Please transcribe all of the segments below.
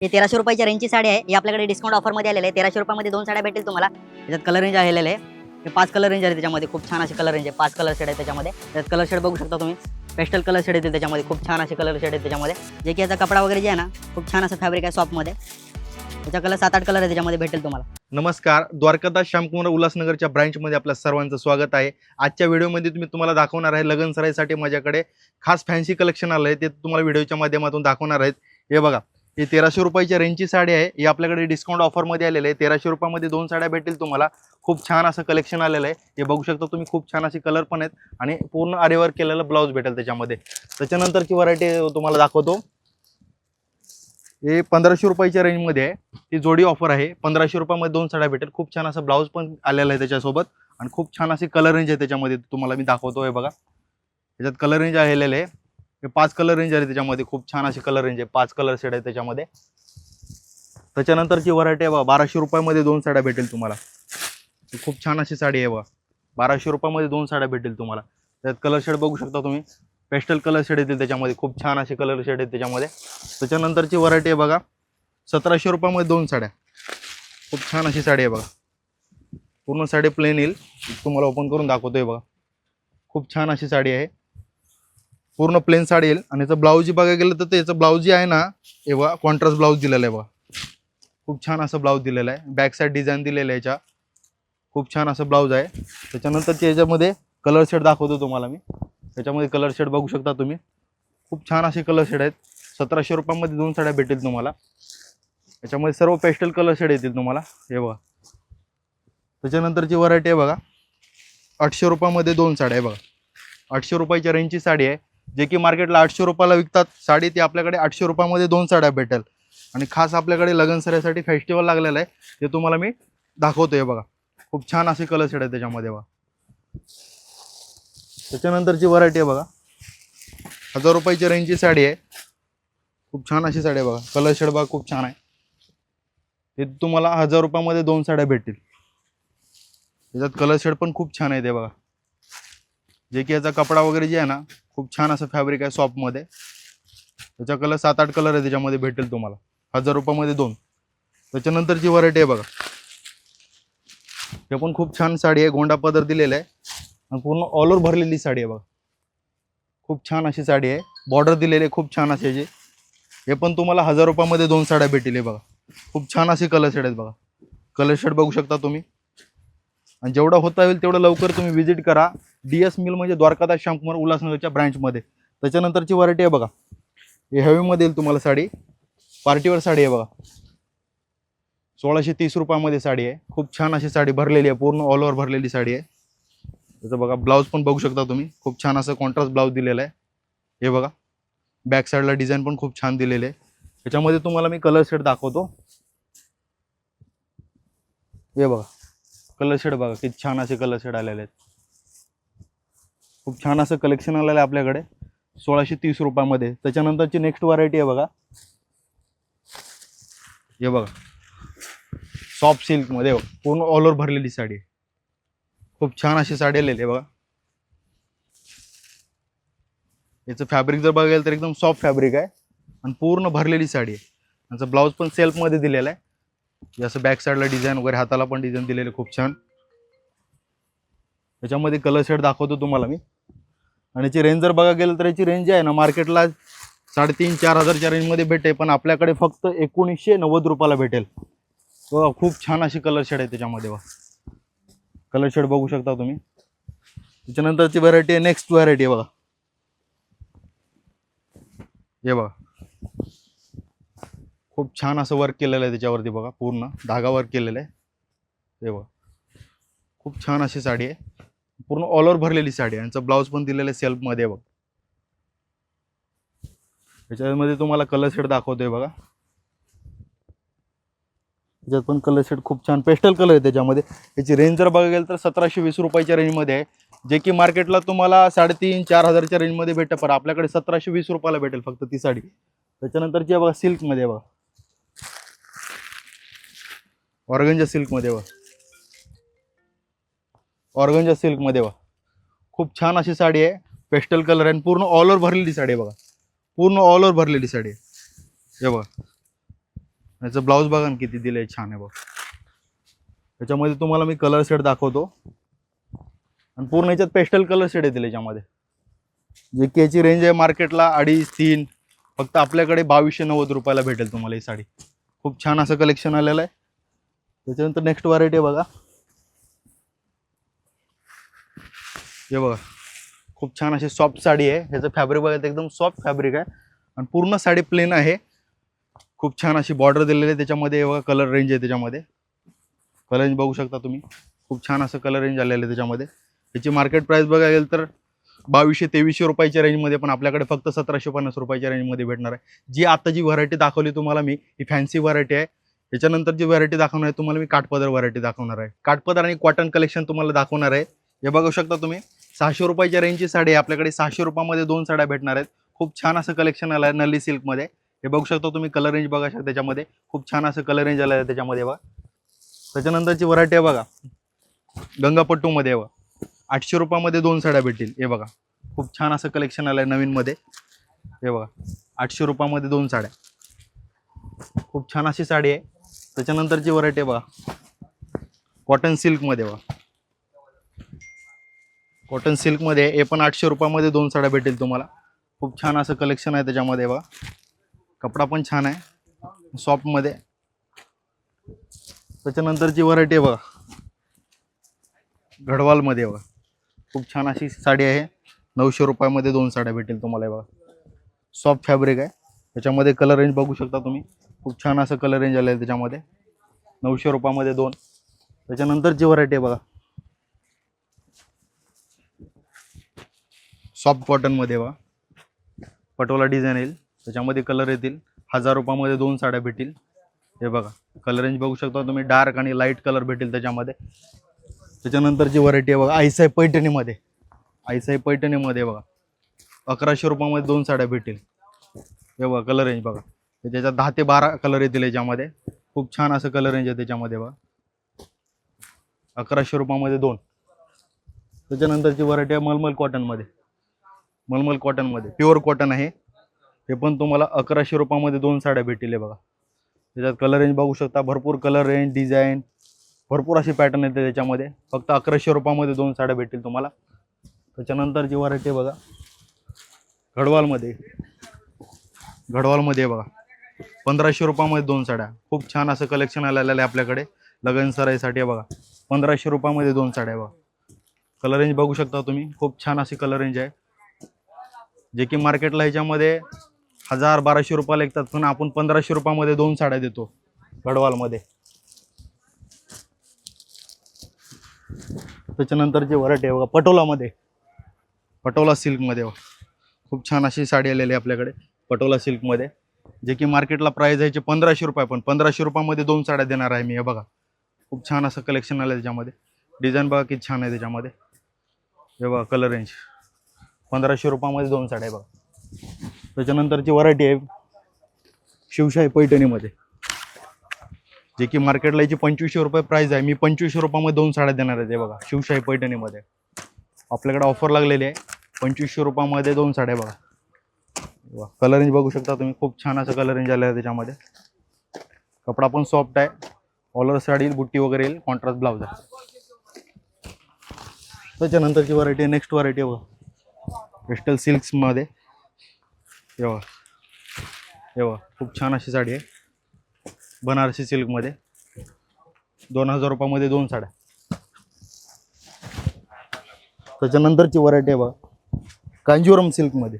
हे 1300 रुपयाच्या रेंजची साडी आहे. ही आपल्याकडे डिस्काउंट ऑफरमध्ये आलेली आहे. 1300 रुपयामध्ये 2 साड्या भेटेल तुम्हाला. त्याच्यात कलर रेंज आलेले आहे. हे 5 कलर रेंज आहे त्याच्यामध्ये. खूप छान असे कलर रेंज आहे. 5 कलर शेड आहे त्याच्यामध्ये. त्यात कलर शेड बघू शकता तुम्ही. पेस्टल कलर शेड येतील त्याच्यामध्ये. खूप छान असे कलर शेड आहेत त्याच्यामध्ये. जे की याचा कपडा वगैरे जे आहे ना, खूप छान असं फॅब्रिक आहे सॉफ्टमध्ये. त्याचा कलर 7-8 कलर आहे त्याच्यामध्ये भेटेल तुम्हाला. नमस्कार, द्वारकादास श्यामकुमार उल्हासनगरच्या ब्रांचमध्ये आपल्या सर्वांचं स्वागत आहे. आजच्या व्हिडिओमध्ये तुम्हाला दाखवणार आहे लग्न सराईसाठी माझ्याकडे खास फॅन्सी कलेक्शन आलं आहे. ते तुम्हाला व्हिडिओच्या माध्यमातून दाखवणार आहेत. हे बघा, ही 1300 रुपयाच्या रेंजची साडी आहे. ही आपल्याकडे डिस्काउंट ऑफरमध्ये आलेली आहे. 1300 रुपयामध्ये 2 साड्या भेटेल तुम्हाला. खूप छान असं कलेक्शन आलेलं आहे. हे बघू शकता तुम्ही. खूप छान असे कलर पण आहेत आणि पूर्ण आरीवर्क केलेलं ब्लाऊज भेटेल त्याच्यामध्ये. त्याच्यानंतरची व्हरायटी तुम्हाला दाखवतो. हे 1500 रुपयाच्या रेंजमध्ये आहे. ही जोडी ऑफर आहे. 1500 रुपयामध्ये 2 साड्या भेटेल. खूप छान असं ब्लाऊज पण आलेलं आहे त्याच्यासोबत आणि खूप छान अशी कलर रेंज आहे त्याच्यामध्ये. तुम्हाला मी दाखवतोय बघा. त्याच्यात कलर रेंज आलेले आहे. हे 5 कलर रेंज आहे त्याच्यामध्ये. खूप छान अशी कलर रेंज आहे. 5 कलर शेड आहे त्याच्यामध्ये. त्याच्यानंतरची व्हरायटी आहे बघा. 1200 रुपयामध्ये 2 साड्या भेटेल तुम्हाला. खूप छान अशी साडी आहे बघा. 1200 रुपयामध्ये 2 साड्या भेटेल तुम्हाला. त्यात कलर शेड बघू शकता तुम्ही. पेस्टल कलर शेड येतील त्याच्यामध्ये. खूप छान असे कलर शेड आहेत त्याच्यामध्ये. त्याच्यानंतरची व्हरायटी आहे बघा. 1700 रुपयामध्ये 2 साड्या. खूप छान अशी साडी आहे बघा. पूर्ण साडी प्लेन येईल. तुम्हाला ओपन करून दाखवतोय बघा. खूप छान अशी साडी आहे. पूर्ण प्लेन साडी येईल आणि याचं ब्लाऊज बघायला गेलं तर त्याचं ब्लाऊज जे आहे ना, हे बघा कॉन्ट्रास्ट ब्लाऊज दिलेलं आहे बघा. खूप छान असं ब्लाऊज दिलेलं आहे. बॅक साईड डिझाईन दिलेलं आहे याच्या. खूप छान असं ब्लाऊज आहे. त्याच्यानंतर याच्यामध्ये कलर शेड दाखवतो तुम्हाला मी. त्याच्यामध्ये कलर शेड बघू शकता तुम्ही. खूप छान असे कलर शेड आहेत. 1700 रुपयामध्ये 2 साड्या भेटेल तुम्हाला. याच्यामध्ये सर्व पेस्टल कलर शेड येतील तुम्हाला. हे बघा. त्याच्यानंतरची व्हरायटी आहे बघा. 800 रुपयामध्ये 2 साड्या आहे बघा. 800 रुपयाच्या रेंजची साडी आहे. जे की मार्केटला 800 रुपयाला विकतात साडी, ती आपल्याकडे 800 रुपयामध्ये 2 साड्या भेटेल. आणि खास आपल्याकडे लग्न सराईसाठी फेस्टिवल लागलेलं आहे. ते तुम्हाला मी दाखवतोय बघा. खूप छान असे कलर शेड आहे त्याच्यामध्ये बघा. त्याच्यानंतरची व्हरायटी आहे बघा. 1000 रुपयाच्या रेंजची साडी आहे. खूप छान अशी साडी आहे बघा. कलर शेड बघा खूप छान आहे. हे तुम्हाला 1000 रुपयामध्ये 2 साड्या भेटतील. त्याच्यात कलर शेड पण खूप छान आहे ते बघा. जे की याचा कपडा वगैरे जे आहे ना, खूप छान असं फॅब्रिक आहे सॉफ्टमध्ये. त्याचा कलर 7-8 कलर आहे त्याच्यामध्ये भेटेल तुम्हाला. 1000 रुपयामध्ये 2. त्याच्यानंतरची व्हरायटी आहे बघा. हे पण खूप छान साडी आहे. गोंडा पदर दिलेला आहे आणि पूर्ण ऑल ओव्हर भरलेली साडी आहे बघा. खूप छान अशी साडी आहे. बॉर्डर दिलेली आहे खूप छान अशी. हे पण तुम्हाला 1000 रुपयामध्ये 2 साड्या भेटेल आहे बघा. खूप छान असे कलर शेड आहेत बघा. कलर शेड बघू शकता तुम्ही. आणि जेवढं होता होईल तेवढं लवकर तुम्ही व्हिजिट करा. DS मिल म्हणजे द्वारकादास श्यामकुमार उल्हासनगरच्या ब्रँचमध्ये. त्याच्यानंतरची व्हरायटी आहे बघा. हे हेवीमध्ये येईल तुम्हाला साडी. पार्टीवर साडी आहे बघा. 1630 रुपयामध्ये साडी आहे. खूप छान अशी साडी भरलेली आहे. पूर्ण ऑल ओव्हर भरलेली साडी आहे. त्याचं बघा ब्लाऊज पण बघू शकता तुम्ही. खूप छान असं कॉन्ट्रास्ट ब्लाऊज दिलेला आहे. हे बघा. बॅक साईडला डिझाईन पण खूप छान दिलेले आहे. त्याच्यामध्ये तुम्हाला मी कलर शेड दाखवतो. हे बघा. कलर शेड बघा किती छान असे कलर शेड आलेले आहेत. खूप छान असं कलेक्शन आलेलं आहे आपल्याकडे 1630 रुपयामध्ये. त्याच्यानंतरची नेक्स्ट व्हरायटी आहे बघा. हे बघा. सॉफ्ट सिल्कमध्ये पूर्ण ऑल ओव्हर भरलेली साडी आहे. खूप छान अशी साडी आलेली आहे बघा. याचं फॅब्रिक जर बघायला तर एकदम सॉफ्ट फॅब्रिक आहे आणि पूर्ण भरलेली साडी आहे. याचं ब्लाऊज पण सेल्फमध्ये दिलेलं आहे. जसं बॅक साईडला डिझाईन वगैरे, हाताला पण डिझाईन दिलेले खूप छान. याच्यामध्ये कलर शेड दाखवतो तुम्हाला मी. आणि याची रेंज जर बघा गेलं तर याची रेंज आहे ना, मार्केटला 3,500-4 हजारच्या रेंजमध्ये भेटेल. पण आपल्याकडे फक्त 1990 रुपयाला भेटेल बघा. खूप छान अशी कलर शेड आहे त्याच्यामध्ये बघा. कलर शेड बघू शकता तुम्ही. त्याच्यानंतरची व्हरायटी आहे. नेक्स्ट व्हरायटी आहे बघा. हे बघा. खूप छान असं वर्क केलेलं आहे त्याच्यावरती बघा. पूर्ण धागा वर्क केलेलं आहे. हे बघा. खूप छान अशी साडी आहे. पूर्ण ऑल ओव्हर भरलेली साडी आहे. यांचं ब्लाऊज पण दिलेलं आहे सेल्फमध्ये बघा. त्याच्यामध्ये तुम्हाला कलर शेड दाखवतोय बघा. त्याच्यात पण कलर शेड खूप छान पेस्टल कलर आहे त्याच्यामध्ये. याची रेंज जर बघा गेलं तर 1720 रुपयाच्या रेंजमध्ये आहे. जे की मार्केटला तुम्हाला 3,500-4 हजारच्या रेंजमध्ये भेटतं. पण आपल्याकडे 1720 रुपयाला भेटेल फक्त ती साडी. त्याच्यानंतरची बघा सिल्कमध्ये बघा. ऑर्गंजा सिल्कमध्ये बघा. ऑर्गंजा सिल्कमध्ये बघा. खूप छान अशी साडी आहे. पेस्टल कलर आहे आणि पूर्ण ऑल ओव्हर भरलेली साडी आहे बघा. पूर्ण ऑल ओव्हर भरलेली साडी आहे. हे बघा. याचं ब्लाऊज बघा ना किती दिलंय, छान आहे बघ. त्याच्यामध्ये तुम्हाला मी कलर शेड दाखवतो आणि पूर्ण याच्यात पेस्टल कलर शेड येतील याच्यामध्ये. जे की याची रेंज आहे मार्केटला 2.5-3, फक्त आपल्याकडे 2290 रुपयाला भेटेल तुम्हाला ही साडी. खूप छान असं कलेक्शन आलेलं आहे. त्याच्यानंतर नेक्स्ट व्हरायटी आहे बघा, हे बघा खूप छान अशी सॉफ्ट साडी आहे. ह्याचं फॅब्रिक बघा एकदम सॉफ्ट फॅब्रिक आहे आणि पूर्ण साडी प्लेन आहे. खूप छान अशी बॉर्डर दिलेली आहे त्याच्यामध्ये. बघा कलर रेंज आहे त्याच्यामध्ये, कलर रेंज बघू शकता तुम्ही. खूप छान असं कलर रेंज आलेलं आहे त्याच्यामध्ये. त्याची मार्केट प्राइस बघायला गेलं तर 2200-2300 रुपयाच्या रेंजमध्ये, पण आपल्याकडे फक्त 1750 रुपयाच्या रेंजमध्ये भेटणार आहे. जी आता जी व्हरायटी दाखवली तुम्हाला मी, ही फॅन्सी व्हरायटी आहे. त्याच्यानंतर जी व्हरायटी दाखवणार आहे तुम्हाला मी, काठपदर व्हरायटी दाखवणार आहे. काठपदर आणि कॉटन कलेक्शन तुम्हाला दाखवणार आहे. हे बघू शकता तुम्ही, 600 रुपयाच्या रेंजची साडी आहे. आपल्याकडे 600 रुपयामध्ये 2 साड्या भेटणार आहेत. खूप छान असं कलेक्शन आलं आहे नल्ली सिल्कमध्ये. हे बघू शकता तुम्ही, कलर रेंज बघा शकता त्याच्यामध्ये. खूप छान असं कलर रेंज आलं आहे त्याच्यामध्ये बघा. त्याच्यानंतरची व्हरायटी आहे बघा, गंगापट्टूमध्ये बघा. 800 रुपयामध्ये 2 साड्या भेटतील. हे बघा खूप छान असं कलेक्शन आलं आहे नवीनमध्ये. हे बघा 800 रुपयामध्ये 2 साड्या, खूप छान अशी साडी आहे. त्याच्यानंतरची व्हरायटी आहे बघा, कॉटन सिल्कमध्ये बघा. कॉटन सिल्कमध्ये हे पण 800 रुपयामध्ये 2 साड्या भेटेल तुम्हाला. खूप छान असं कलेक्शन आहे त्याच्यामध्ये बघा. कपडा पण छान आहे सॉफ्टमध्ये. त्याच्यानंतरची व्हरायटी आहे बघा, गढवालमध्ये बघा. खूप छान अशी साडी आहे. 900 रुपयामध्ये 2 साड्या भेटेल तुम्हाला बघा. सॉफ्ट फॅब्रिक आहे त्याच्यामध्ये. कलर रेंज बघू शकता तुम्ही. खूप छान असं कलर रेंज आलं आहे त्याच्यामध्ये. 900 रुपयामध्ये 2. त्याच्यानंतरची व्हरायटी आहे बघा, सॉफ्ट कॉटनमध्ये बघा. पटोला डिझाईन येईल त्याच्यामध्ये. कलर येतील. 1000 रुपयामध्ये 2 साड्या भेटतील. हे बघा कलर रेंज बघू शकता तुम्ही. डार्क आणि लाईट कलर भेटेल त्याच्यामध्ये. त्याच्यानंतरची व्हरायटी आहे बघा, आईसाई पैठणीमध्ये. आईसाई पैठणीमध्ये बघा 1100 रुपयामध्ये 2 साड्या भेटतील. हे बघा कलर रेंज बघा. त्याच्यात 10 ते 12 कलर येतील याच्यामध्ये. खूप छान असं कलर रेंज आहे त्याच्यामध्ये बघा. 1100 रुपयामध्ये 2. त्याच्यानंतरची व्हरायटी आहे मलमल कॉटनमध्ये. मलमल कॉटनमध्ये प्युअर कॉटन आहे. हे पण तुम्हाला 1100 रुपयामध्ये 2 साड्या भेटतील. बघा त्याच्यात कलर रेंज बघू शकता. भरपूर कलर रेंज, डिझाईन, भरपूर अशी पॅटर्न येते त्याच्यामध्ये. फक्त 1100 रुपयामध्ये 2 साड्या भेटतील तुम्हाला. त्याच्यानंतरची व्हरायटी बघा, गढवालमध्ये. गढवालमध्ये बघा 1500 रुपयामध्ये 2 साड्या. खूप छान असं कलेक्शन आलेलं आहे आपल्याकडे लगन सराईसाठी. बघा 1500 रुपयामध्ये 2 साड्या बघा. कलर रेंज बघू शकता तुम्ही. खूप छान अशी कलर रेंज आहे. जे की मार्केटला ह्याच्यामध्ये 1000-1200 रुपयाला विकतात, पण आपण 1500 रुपयामध्ये 2 साड्या देतो गढवालमध्ये. त्याच्यानंतरची व्हरायटी आहे बघा, पटोलामध्ये. पटोला सिल्कमध्ये बघा. खूप छान अशी साडी आलेली आहे आपल्याकडे पटोला सिल्कमध्ये. जे की मार्केटला प्राइस आहे 1500 रुपये, पण 1500 रुपयामध्ये 2 साड्या देणार आहे मी. हे बघा खूप छान असं कलेक्शन आलं आहे त्याच्यामध्ये. डिझाईन बघा किती छान आहे त्याच्यामध्ये. हे बघा कलर रेंज 1500 रुपयामध्ये 2 साड्या आहे बघा. त्याच्यानंतरची व्हरायटी आहे शिवशाही पैठणीमध्ये. जे की मार्केटला याची 2500 रुपये प्राइस आहे. मी 2500 रुपयामध्ये 2 साड्या देणार आहे. ते बघा शिवशाही पैठणीमध्ये आपल्याकडे ऑफर लागलेली आहे. 2500 रुपयामध्ये 2 साड्या बघा. कलर रेंज बघू शकता तुम्ही. खूप छान असं कलर रेंज आलं आहे त्याच्यामध्ये. कपडा पण सॉफ्ट आहे. ऑलर साडी, बुट्टी वगैरे येईल. कॉन्ट्रास्ट ब्लाउज आहे. त्याच्यानंतरची व्हरायटी आहे, नेक्स्ट व्हरायटी आहे बघा, पेस्टल सिल्क्समध्ये. हे बघा, हे बघा खूप छान अशी साडी आहे बनारसी सिल्कमध्ये. 2000 रुपयामध्ये 2 साड्या. त्याच्यानंतरची व्हरायटी आहे बघा, कांजीवरम सिल्कमध्ये.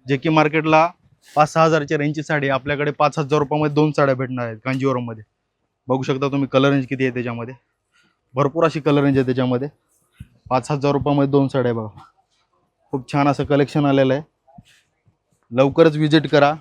जे की मार्केटला 5-6 हजारच्या रेंजची साडी आहे. आपल्याकडे 5000 रुपयामध्ये 2 साड्या भेटणार आहेत कांजीवरममध्ये. बघू शकता तुम्ही कलर रेंज किती आहे त्याच्यामध्ये. भरपूर अशी कलर रेंज आहे त्याच्यामध्ये. 5000 रुपयामध्ये 2 साड्या आहे बघा. खूप छान असं कलेक्शन आलेलं आहे. लवकरच विजिट करा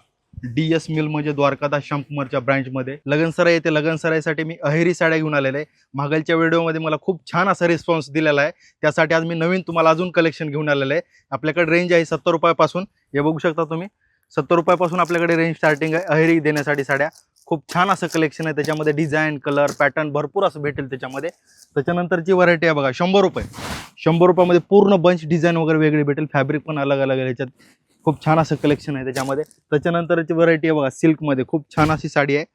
DS मिल म्हणजे द्वारकादास श्यामकुमारच्या ब्रँचमध्ये. लगनसराई येते. लगनसराईसाठी मी अहेरी साड्या घेऊन आलेले आहे. मागलच्या व्हिडिओमध्ये मला खूप छान असा रिस्पॉन्स दिलेला आहे. त्यासाठी आज मी नवीन तुम्हाला अजून कलेक्शन घेऊन आलेलं आहे. आपल्याकडे रेंज आहे 70 रुपयापासून. हे बघू शकता तुम्ही 70 रुपयापासून आपल्याकडे रेंज स्टार्टिंग आहे अहेरी देण्यासाठी साड्या. खूप छान असं कलेक्शन आहे त्याच्यामध्ये. डिझाईन, कलर, पॅटर्न भरपूर असं भेटेल त्याच्यामध्ये. त्याच्यानंतरची व्हरायटी आहे बघा 100 रुपये. 100 रुपयामध्ये पूर्ण बंच डिझाईन वगैरे वेगळी भेटेल. फॅब्रिक पण अलग अलग आहे याच्यात. खूप छान असं कलेक्शन आहे त्याच्यामध्ये. त्याच्यानंतरची व्हरायटी आहे बघा सिल्कमध्ये. खूप छान अशी साडी आहे.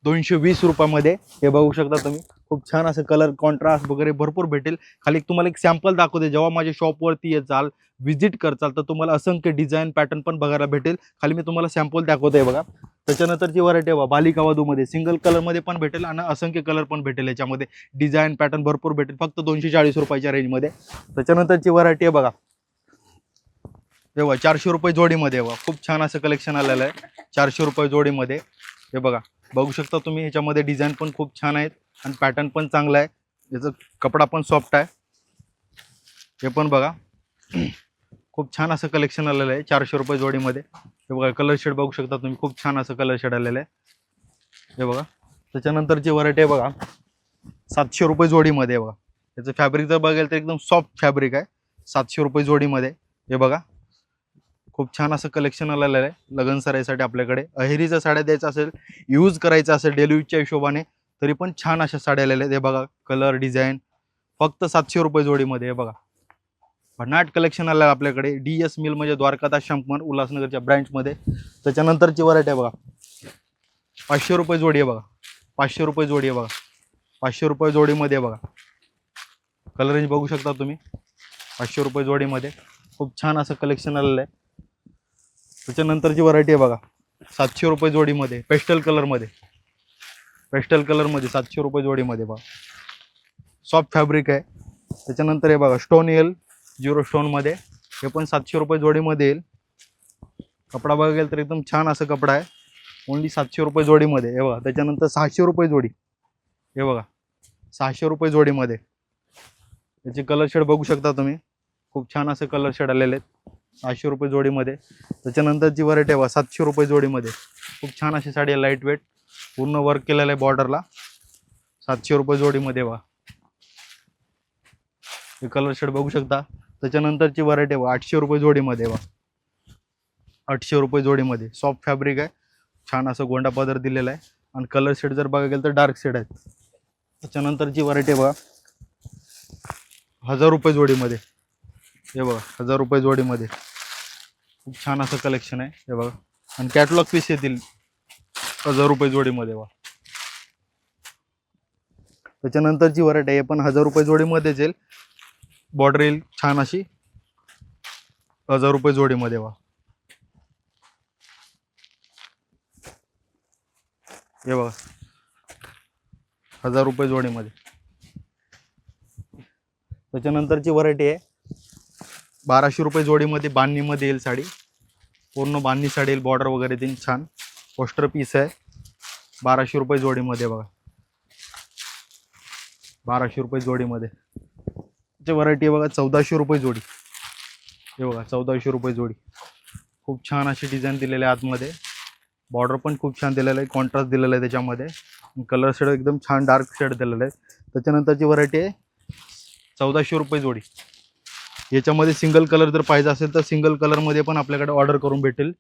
220 रुपयामध्ये हे बघू शकता तुम्ही. खूप छान असं कलर कॉन्ट्रास्ट वगैरे भरपूर भेटेल. खाली तुम्हाला एक सॅम्पल दाखवते. जेव्हा माझ्या शॉपवरती येचाल, व्हिजिट करचाल, तर तुम्हाला असंख्य डिझाईन पॅटर्न पण बघायला भेटेल. खाली मी तुम्हाला सॅम्पल दाखवतोय बघा. त्याच्यानंतरची व्हरायटी आहे बालिका वधूमध्ये सिंगल कलरमध्ये पण भेटेल आणि असंख्य कलर पण भेटेल. याच्यामध्ये डिझाईन पॅटर्न भरपूर भेटेल फक्त 240 रुपयाच्या रेंजमध्ये. त्याच्यानंतरची व्हरायटी आहे बघा, तेव्हा 400 रुपये जोडीमध्ये बघा. खूप छान असं कलेक्शन आलेलं आहे 400 रुपये जोडीमध्ये. हे बघा, बघू शकता तुम्ही. ह्याच्यामध्ये डिझाईन पण खूप छान आहेत आणि पॅटर्न पण चांगला आहे. याचा कपडा पण सॉफ्ट आहे. हे पण बघा, खूप छान असं कलेक्शन आलेलं आहे 400 रुपये जोडीमध्ये. हे बघा, कलर शेड बघू शकता तुम्ही. खूप छान असं कलर शेड आलेलं आहे. हे बघा, त्याच्यानंतरची व्हरायटी आहे बघा 700 रुपये जोडीमध्ये. बघा, याचं फॅब्रिक जर बघाल तर एकदम सॉफ्ट फॅब्रिक आहे 700 रुपये जोडीमध्ये. हे बघा, खूप छान असं कलेक्शन आलेलं आहे लग्न सराईसाठी आपल्याकडे. अहेरीच्या साड्या द्यायचं असेल, यूज करायचं असेल डेली यूजच्या हिशोबाने, तरी पण छान अशा साड्या आलेल्या आहेत. हे बघा, कलर डिझाईन फक्त 700 रुपये जोडीमध्ये. हे बघा, भन्नाट कलेक्शन आलं आहे आपल्याकडे. DS मिल म्हणजे द्वारकादास शंकमन उल्हासनगरच्या ब्रँचमध्ये. त्याच्यानंतरची व्हरायटी आहे बघा 500 रुपये जोडी आहे. बघा, 500 रुपये जोडी आहे. बघा, 500 रुपये जोडीमध्ये बघा. कलर रेंज बघू शकता तुम्ही. 500 रुपये जोडीमध्ये खूप छान असं कलेक्शन आलेलं आहे. त्याच्यानंतरची व्हरायटी आहे बघा 700 रुपये जोडीमध्ये पेस्टल कलरमध्ये. पेस्टल कलरमध्ये 700 रुपये जोडीमध्ये बघा. सॉफ्ट फॅब्रिक आहे. त्याच्यानंतर हे बघा स्टोन येईल 0 स्टोनमध्ये. हे पण 700 रुपये जोडीमध्ये येईल. कपडा बघायला तर एकदम छान असं कपडा आहे. ओन्ली 700 रुपये जोडीमध्ये. हे बघा, त्याच्यानंतर 600 रुपये जोडी. हे बघा, 600 रुपये जोडीमध्ये. याचे कलर शेड बघू शकता तुम्ही. खूप छान असं कलर शेड आलेले आहेत 600 रुपये जोडीमध्ये. त्याच्यानंतरची व्हरायटी आहे बघा 700 रुपये जोडीमध्ये. खूप छान अशी साडी आहे, लाईट वेट, पूर्ण वर्क केलेलं आहे बॉर्डरला. 700 रुपये जोडीमध्ये बघा. हे कलर शेड बघू शकता. त्याच्यानंतरची व्हरायटी आहे बघा 800 रुपये जोडीमध्ये बघा. 800 रुपये जोडीमध्ये सॉफ्ट फॅब्रिक आहे. छान असं गोंडा पदर दिलेला आहे आणि कलर शेड जर बघायला गेलं तर डार्क शेड आहेत. त्याच्यानंतरची व्हरायटी आहे बघा 1000 रुपये जोडीमध्ये. हे बघा, 1000 रुपये जोडीमध्ये खूप छान असं कलेक्शन आहे. हे बघा, आणि कॅटलॉग पीस येतील 1000 रुपये जोडीमध्ये बघा. त्याच्यानंतरची व्हरायटी आहे पण 1000 रुपये जोडीमध्येच येईल. बॉर्डर येईल छान अशी 1000 रुपये जोडीमध्ये बघा. हे बघा, 1000 रुपये जोडीमध्ये. त्याच्यानंतरची व्हरायटी आहे 1200 रुपये जोडीमध्ये. बांधणीमध्ये येईल साडी, पूर्ण बांधणी साडी येईल. बॉर्डर वगैरे तीन छान पोस्टर पीस आहे. 1200 रुपये जोडीमध्ये बघा. 1200 रुपये जोडीमध्ये. त्याची व्हरायटी आहे बघा 1400 रुपये जोडी. हे बघा, 1400 रुपये जोडी. खूप छान अशी डिझाईन दिलेली आहे आतमध्ये. बॉर्डर पण खूप छान दिलेलं आहे, कॉन्ट्रास्ट दिलेलं आहे त्याच्यामध्ये. कलर शेड एकदम छान डार्क शेड दिलेलं आहे. त्याच्यानंतरची व्हरायटी आहे 1400 रुपये जोडी. याच्यामध्ये सिंगल कलर जर पाहिजे असेल तर सिंगल कलरमध्ये पण आपल्याकडे ऑर्डर करून भेटेल.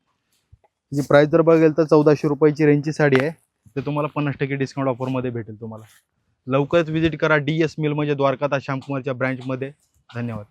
जी प्राईस जर बघेल तर 1400 रुपयाची रेंजची साडी आहे. ते तुम्हाला 50% डिस्काउंट ऑफरमध्ये भेटेल तुम्हाला. लवकरच व्हिजिट करा DS मिल म्हणजे द्वारकादास श्यामकुमारच्या ब्रँचमध्ये. धन्यवाद.